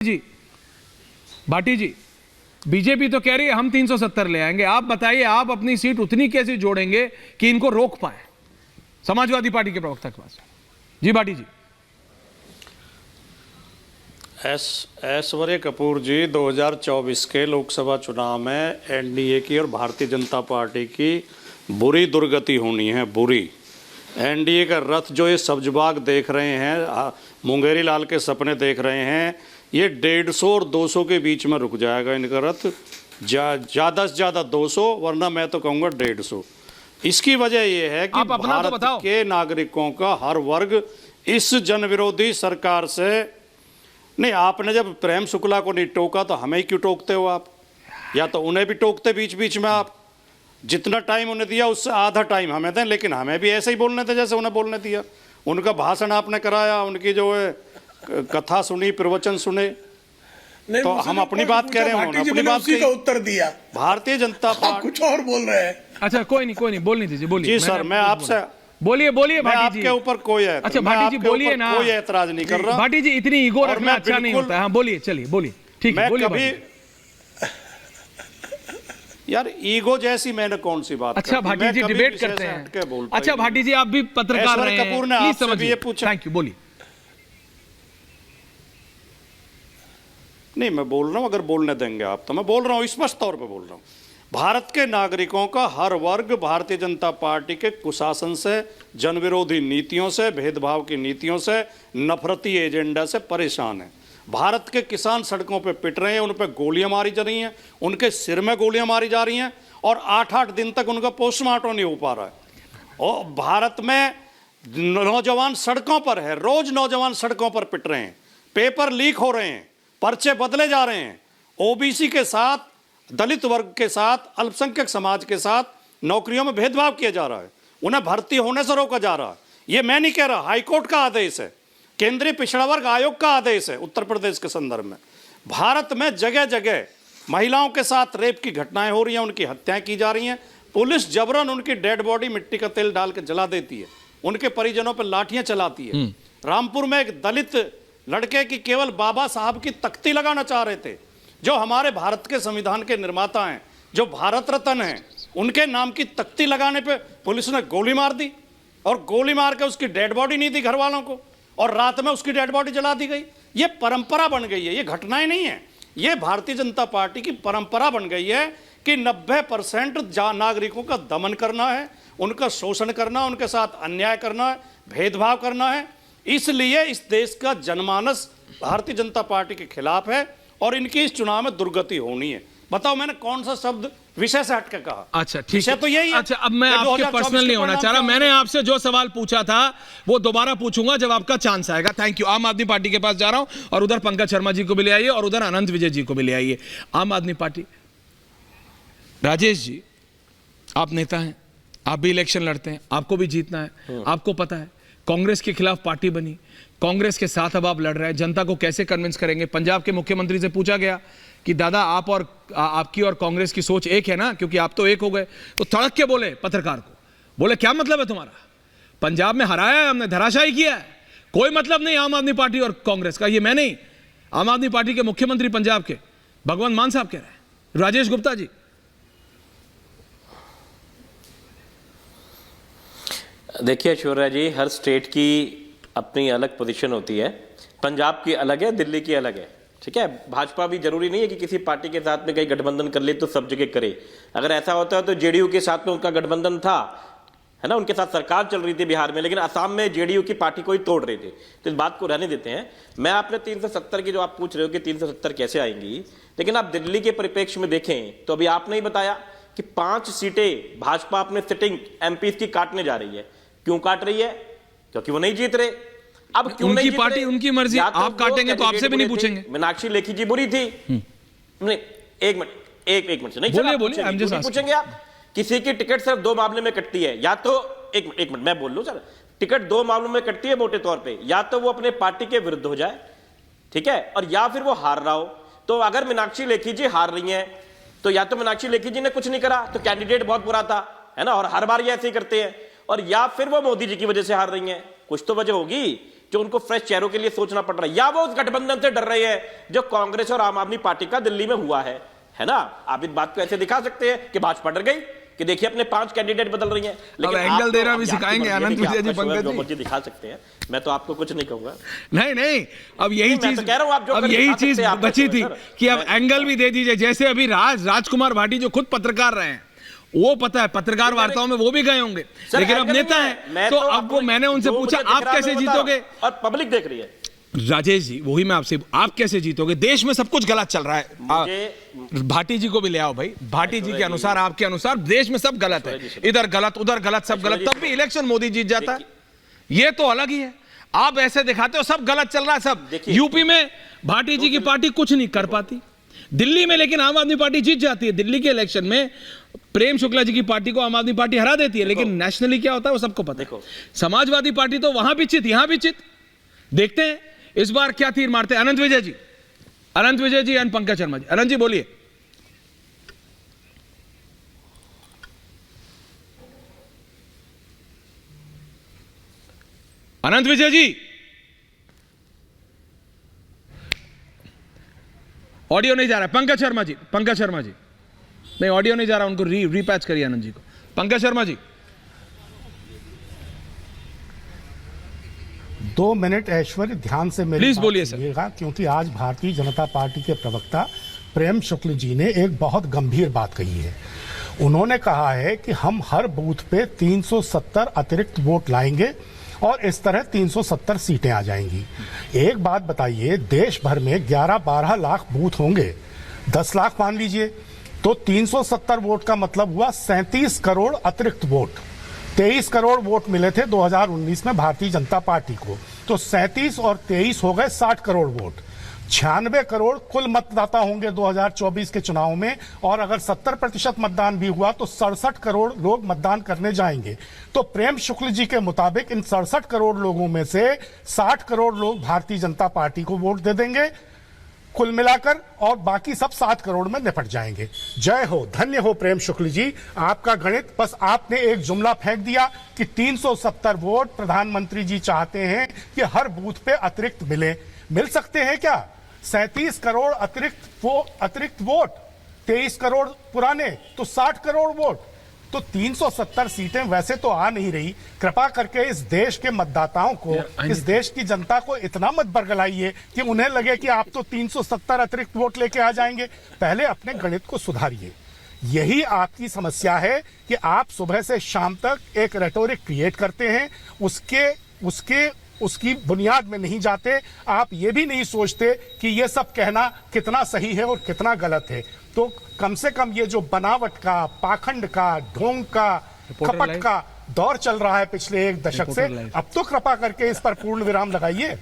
जी भाटी जी, BJP तो कह रही है हम 370 ले आएंगे। आप बताइए, आप अपनी सीट उतनी कैसे जोड़ेंगे कि इनको रोक पाए? समाजवादी पार्टी के प्रवक्ता के पास जी भाटी जी। ऐश्वर्य कपूर जी, 2024 के लोकसभा चुनाव में एनडीए की और भारतीय जनता पार्टी की बुरी दुर्गति होनी है, बुरी। एनडीए का रथ जो ये सब्जबाग देख रहे हैं, मुंगेरी लाल के सपने देख रहे हैं, ये 150 और 200 के बीच में रुक जाएगा इनका रथ। ज़्यादा से ज़्यादा 200, वरना मैं तो कहूँगा 150। इसकी वजह यह है कि भारत के नागरिकों का हर वर्ग इस जनविरोधी सरकार से नहीं। आपने जब प्रेम शुक्ला को नहीं टोका तो हमें क्यों टोकते हो आप? या तो उन्हें भी टोकते बीच बीच में आप। जितना टाइम उन्हें दिया उससे आधा टाइम हमें दें, लेकिन हमें भी ऐसे ही बोलने थे जैसे उन्हें बोलने दिया। उनका भाषण आपने कराया, उनकी जो है कथा सुनी, प्रवचन सुने, तो हम अपनी बात कह रहे हैं, अपनी बात का उत्तर दिया। भारतीय जनता पार्टी कुछ और बोल रहे हैं। अच्छा कोई नहीं बोलने दीजिए, बोलिए। जी सर, मैं आपसे बोलिए मैं आपके ऊपर कोई है, अच्छा भाटी जी बोलिए ना, कोई एतराज नहीं कर रहा। भाटी जी इतनी ईगो रखना अच्छा नहीं होता है। हाँ बोलिए, चलिए बोलिए, ठीक है। मैं कभी यार ईगो जैसी मैंने कौन सी बात? अच्छा भाटी जी डिबेट करते हैं। अच्छा भाटी जी आप भी पत्रकार रहे हैं, कपूर ने आपसे भी ये पूछा। थैंक यू, बोलिए। नहीं, मैं बोल रहा हूं, अगर बोलने देंगे आप तो मैं बोल रहा हूं, स्पष्ट तौर पे बोल रहा हूं। भारत के नागरिकों का हर वर्ग भारतीय जनता पार्टी के कुशासन से, जनविरोधी नीतियों से, भेदभाव की नीतियों से, नफरती एजेंडा से परेशान है। भारत के किसान सड़कों पे पिट रहे हैं, उन पे गोलियां मारी जा रही हैं, उनके सिर में गोलियां मारी जा रही हैं, और 8-8 दिन तक उनका पोस्टमार्टम नहीं हो पा रहा है। और भारत में नौजवान सड़कों पर है, रोज नौजवान सड़कों पर पिट रहे हैं, पेपर लीक हो रहे हैं, पर्चे बदले जा रहे हैं। ओबीसी के साथ, दलित वर्ग के साथ, अल्पसंख्यक समाज के साथ नौकरियों में भेदभाव किया जा रहा है, उन्हें भर्ती होने से रोका जा रहा है। ये मैं नहीं कह रहा, हाईकोर्ट का आदेश है, केंद्रीय पिछड़ा वर्ग आयोग का आदेश है उत्तर प्रदेश के संदर्भ में। भारत में जगह जगह महिलाओं के साथ रेप की घटनाएं हो रही हैं, उनकी हत्याएं की जा रही हैं। पुलिस जबरन उनकी डेड बॉडी मिट्टी का तेल डाल के जला देती है, उनके परिजनों पर लाठियां चलाती है। रामपुर में एक दलित लड़के की केवल बाबा साहब की तख्ती लगाना चाह रहे थे, जो हमारे भारत के संविधान के निर्माता हैं, जो भारत रत्न हैं, उनके नाम की तख्ती लगाने पे पुलिस ने गोली मार दी, और गोली मार के उसकी डेड बॉडी नहीं दी घर वालों को, और रात में उसकी डेड बॉडी जला दी गई। ये परंपरा बन गई है, ये घटनाएं नहीं है, ये भारतीय जनता पार्टी की परंपरा बन गई है कि 90% नागरिकों का दमन करना है, उनका शोषण करना, उनके साथ अन्याय करना है, भेदभाव करना है। इसलिए इस देश का जनमानस भारतीय जनता पार्टी के खिलाफ है, और इनकी इस चुनाव में दुर्गति होनी है। बताओ मैंने कौन सा शब्द विषय से हटके कहा? अच्छा ठीक है, तो यही है। अच्छा अब मैं आपके पर्सनल नहीं होना चाह रहा, मैंने आपसे जो सवाल पूछा था वो दोबारा पूछूंगा जब आपका चांस आएगा। Thank you. आम आदमी पार्टी के पास जा रहा हूं, और उधर पंकज शर्मा जी को भी ले आइए, और उधर अनंत विजय जी को भी ले आइए। आम आदमी पार्टी, राजेश जी आप नेता हैं, आप भी इलेक्शन लड़ते हैं, आपको भी जीतना है, आपको पता है कांग्रेस के खिलाफ पार्टी बनी, कांग्रेस के साथ अब आप लड़ रहे हैं, जनता को कैसे कन्विंस करेंगे? पंजाब के मुख्यमंत्री से पूछा गया कि दादा आप और आपकी और कांग्रेस की सोच एक है ना, क्योंकि आप तो एक हो गए। तो तड़क के बोले पत्रकार को, बोले क्या मतलब है तुम्हारा? पंजाब में हराया है हमने, धराशायी किया है, कोई मतलब नहीं आम आदमी पार्टी और कांग्रेस का। ये मैं नहीं, आम आदमी पार्टी के मुख्यमंत्री पंजाब के भगवंत मान साहब कह रहे हैं। राजेश गुप्ता जी। देखिए ऐश्वर्या जी, हर स्टेट की अपनी अलग पोजीशन होती है। पंजाब की अलग है, दिल्ली की अलग है, ठीक है। भाजपा भी जरूरी नहीं है कि किसी पार्टी के साथ में कहीं गठबंधन कर ले तो सब जगह करे। अगर ऐसा होता है तो जेडीयू के साथ में उनका गठबंधन था, है ना, उनके साथ सरकार चल रही थी बिहार में, लेकिन असम में जेडीयू की पार्टी को ही तोड़ रहे थे। तो इस बात को रहने देते हैं। मैं आपने 370 की जो आप पूछ रहे हो कि 370 कैसे आएंगी, लेकिन आप दिल्ली के परिप्रेक्ष्य में देखें तो अभी आपने ही बताया कि 5 सीटें भाजपा अपने सिटिंग एमपी की काटने जा रही है। क्यों काट रही है? क्योंकि वो नहीं जीत रहे। अब क्यों उनकी नहीं जीत पार्टी रहे? उनकी मर्जी, आप काटेंगे तो आपसे भी नहीं पूछेंगे। मीनाक्षी लेखी जी बुरी थी। नहीं, एक मिनट से नहीं, बोलिए पूछेंगे आप। किसी की टिकट सिर्फ 2 मामले में कटती है, या तो एक मिनट मैं बोल लूं सर, टिकट 2 मामलों में कटती है मोटे तौर पे, या तो वो अपने पार्टी के विरुद्ध हो जाए, ठीक है, और या फिर वो हार रहा हो। तो अगर मीनाक्षी लेखी जी हार रही हैं तो या तो मीनाक्षी लेखी जी ने कुछ नहीं करा, तो कैंडिडेट बहुत बुरा था, है ना, और हर बार ये ऐसे ही करते हैं, और या फिर वो मोदी जी की वजह से हार रही हैं। कुछ तो वजह होगी। जो उनको फ्रेश चेहरों के लिए सोचना पड़ रहा है, या वो उस गठबंधन से डर रहे हैं जो कांग्रेस और आम आदमी पार्टी का दिल्ली में हुआ है ना? आप इस बात को ऐसे दिखा सकते हैं कि भाजपा डर गई कि देखिए अपने 5 कैंडिडेट बदल रही हैं, लेकिन एंगल देना भी सिखाएंगे आनंद विजय जी, पंकज जो मर्जी दिखा सकते हैं, मैं तो आपको कुछ नहीं कहूंगा। नहीं, अब यही चीज, तो कह रहा हूं आप जो अब यही चीज बची थी कि अब एंगल भी दे दीजिए। जैसे अभी राजकुमार भाटी जो खुद पत्रकार रहे हैं, वो पता है पत्रकार वार्ताओं में वो भी गए होंगे, लेकिन अब नेता है, तो अब वो मैंने उनसे पूछा आप कैसे जीतोगे, और पब्लिक देख रही है। राजेश जी वही मैं आपसे, आप कैसे जीतोगे? देश में सब कुछ गलत चल रहा है। भाटी जी को भी ले आओ भाई, भाटी जी के अनुसार, आपके अनुसार देश में सब गलत है, इधर गलत उधर गलत, सब गलत, तब भी इलेक्शन मोदी जीत जाता है, ये तो अलग ही है। आप ऐसे दिखाते हो सब गलत चल रहा है सब। यूपी में भाटी जी की पार्टी कुछ नहीं कर पाती, दिल्ली में लेकिन आम आदमी पार्टी जीत जाती है। दिल्ली के इलेक्शन में प्रेम शुक्ला जी की पार्टी को आम आदमी पार्टी हरा देती है, लेकिन नेशनली क्या होता है वो सबको पता है। समाजवादी पार्टी तो वहां भी चित यहां भी चित। देखते हैं इस बार क्या तीर मारते हैं। अनंत विजय जी एंड पंकज शर्मा जी। अनंत जी बोलिए। अनंत विजय जी, ऑडियो नहीं जा रहा है। पंकज शर्मा जी, नहीं ऑडियो नहीं जा रहा, उनको रीपैच करिए आनंद जी को। पंकज शर्मा जी 2 मिनट ऐश्वर्य ध्यान से मेरी प्लीज बात बोलिए सर। सुनिएगा, क्योंकि आज भारतीय जनता पार्टी के प्रवक्ता प्रेम शुक्ल जी ने एक बहुत गंभीर बात कही है। उन्होंने कहा है कि हम हर बूथ पे 370 अतिरिक्त वोट लाएंगे और इस तरह 370 सीटें आ जाएंगी। एक बात बताइए, देश भर में 11-12 लाख बूथ होंगे, 10 लाख मान लीजिए, तो 370 वोट का मतलब हुआ 37 करोड़ अतिरिक्त वोट। 23 करोड़ वोट मिले थे 2019 में भारतीय जनता पार्टी को, तो 37 और 23 हो गए 60 करोड़ वोट। 96 करोड़ कुल मतदाता होंगे 2024 के चुनाव में, और अगर 70% मतदान भी हुआ तो 67 करोड़ लोग मतदान करने जाएंगे। तो प्रेम शुक्ल जी के मुताबिक इन 67 करोड़ लोगों में से 60 करोड़ लोग भारतीय जनता पार्टी को वोट दे देंगे कुल मिलाकर, और बाकी सब 7 करोड़ में निपट जाएंगे। जय हो, धन्य हो प्रेम शुक्ल जी, आपका गणित। बस आपने एक जुमला फेंक दिया कि 370 वोट प्रधानमंत्री जी चाहते हैं कि हर बूथ पे अतिरिक्त मिल सकते हैं क्या? 37 करोड़ अतिरिक्त वोट, 23 करोड़ पुराने, तो 60 करोड़ वोट, तो 370 सीटें वैसे तो आ नहीं रही। कृपा करके इस देश के मतदाताओं को, इस देश की जनता को इतना मत बरगलाइए कि उन्हें लगे कि आप तो 370 अतिरिक्त वोट लेके आ जाएंगे। पहले अपने गणित को सुधारिए। यही आपकी समस्या है कि आप सुबह से शाम तक एक रेटोरिक क्रिएट करते हैं, उसकी बुनियाद में नहीं जाते। आप ये भी नहीं सोचते कि ये सब कहना कितना सही है और कितना गलत है। तो कम से कम ये जो बनावट का, पाखंड का, ढोंग का, कपट का दौर चल रहा है पिछले 1 दशक से, अब तो कृपा करके इस पर पूर्ण विराम लगाइए।